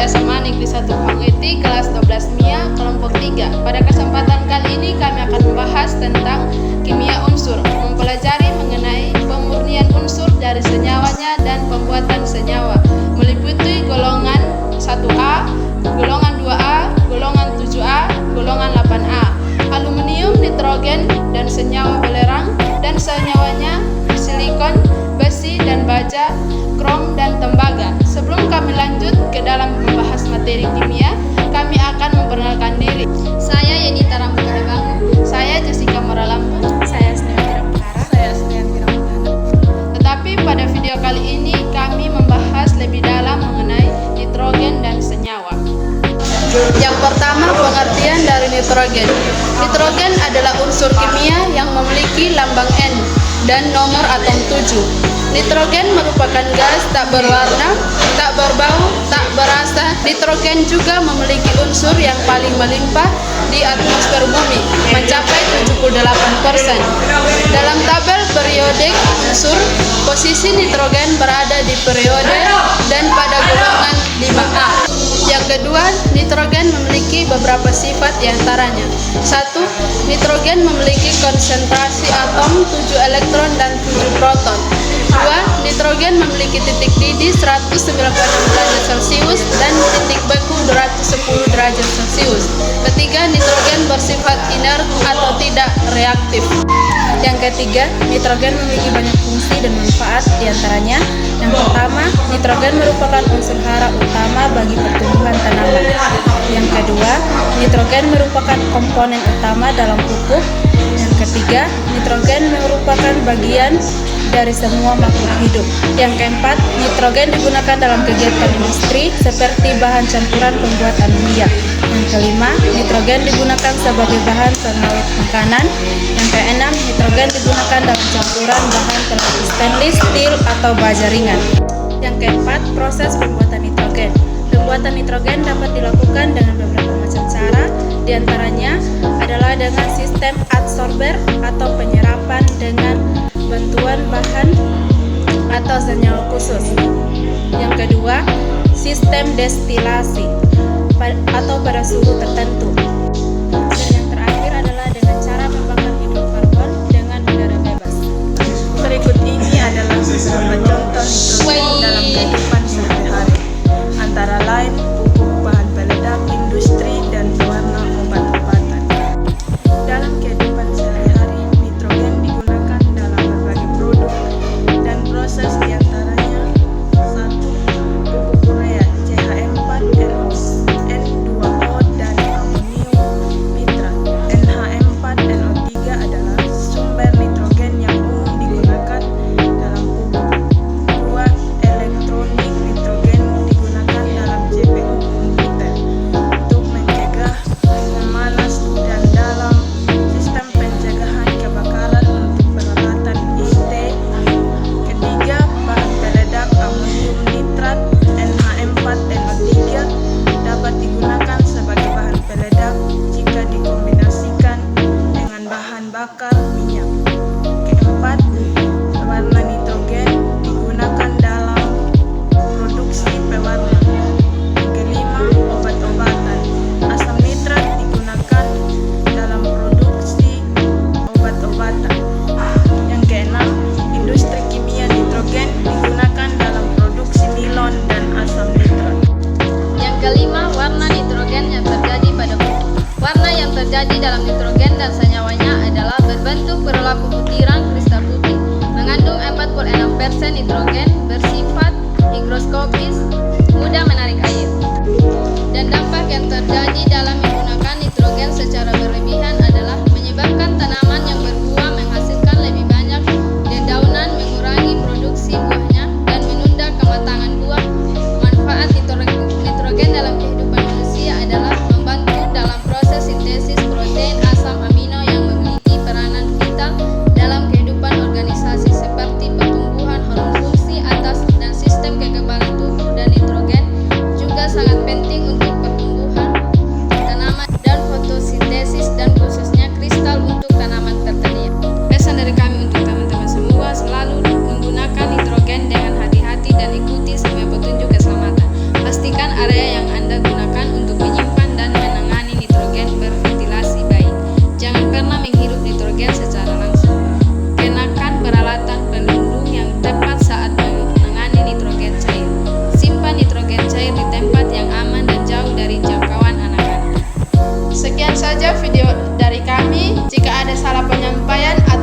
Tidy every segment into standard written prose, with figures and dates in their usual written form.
SMA Negeri 1 Pangeti kelas 12 MIA kelompok 3. Pada kesempatan kali ini kami akan membahas tentang kimia unsur, mempelajari mengenai pemurnian unsur dari senyawanya dan pembuatan senyawa, meliputi golongan 1A, golongan 2A, golongan 7A, golongan 8A, aluminium, nitrogen, dan senyawa belerang, dan senyawanya silikon, besi, dan baja, krom, dan tembaga. Sebelum kami lanjut ke dalam membahas materi kimia, kami akan memperkenalkan diri. Saya Yenita Rambutan Bangun. Saya Jessica Moralampu. Saya Sneha Mekara. Saya Sneha Mekara. Tetapi pada video kali ini kami membahas lebih dalam mengenai nitrogen dan senyawa. Yang pertama, pengertian dari nitrogen. Nitrogen adalah unsur kimia yang memiliki lambang N dan nomor atom 7. Nitrogen merupakan gas tak berwarna, tak berbau, tak berasa. Nitrogen juga memiliki unsur yang paling melimpah di atmosfer bumi, mencapai 78%. Dalam tabel periodik unsur, posisi nitrogen berada di periode dan pada golongan 5A. Yang kedua, nitrogen memiliki beberapa sifat diantaranya. 1. Nitrogen memiliki konsentrasi atom 7 elektron dan 7 proton. 2. Nitrogen memiliki titik didih 196 derajat Celcius dan titik beku 210 derajat Celcius. Ketiga, nitrogen bersifat inert atau tidak reaktif. Yang ketiga, nitrogen memiliki banyak fungsi dan manfaat, diantaranya yang pertama, nitrogen merupakan unsur hara utama bagi pertumbuhan tanaman. Yang kedua, nitrogen merupakan komponen utama dalam pupuk. Yang ketiga, nitrogen merupakan bagian dari semua makhluk hidup. Yang keempat, nitrogen digunakan dalam kegiatan industri seperti bahan campuran pembuatan minyak. Yang kelima, nitrogen digunakan sebagai bahan pengawet makanan. Yang keenam, nitrogen digunakan dalam campuran bahan pelapis stainless steel atau baja ringan. Yang keempat, proses pembuatan nitrogen. Pembuatan nitrogen dapat dilakukan dengan beberapa macam cara, diantaranya adalah dengan sistem adsorber atau penyerapan dengan bantuan bahan atau senyawa khusus. Yang kedua, sistem destilasi atau pada suhu tertentu. Dan yang terakhir adalah dengan cara membakar hidrokarbon dengan udara bebas. Berikut ini adalah beberapa contoh nitrogen dalam kehidupan sehari-hari, antara lain pupuk, bahan peledak, industri, dan pewarna obat-obatan. Dalam kehidupan sehari-hari, nitrogen digunakan dalam berbagai produk dan proses, diantaranya 1. Pupuk urea CH4, N2O, dan amonium nitrat.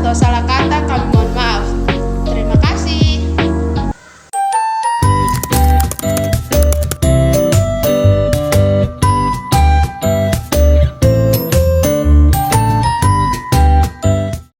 atau salah kata kami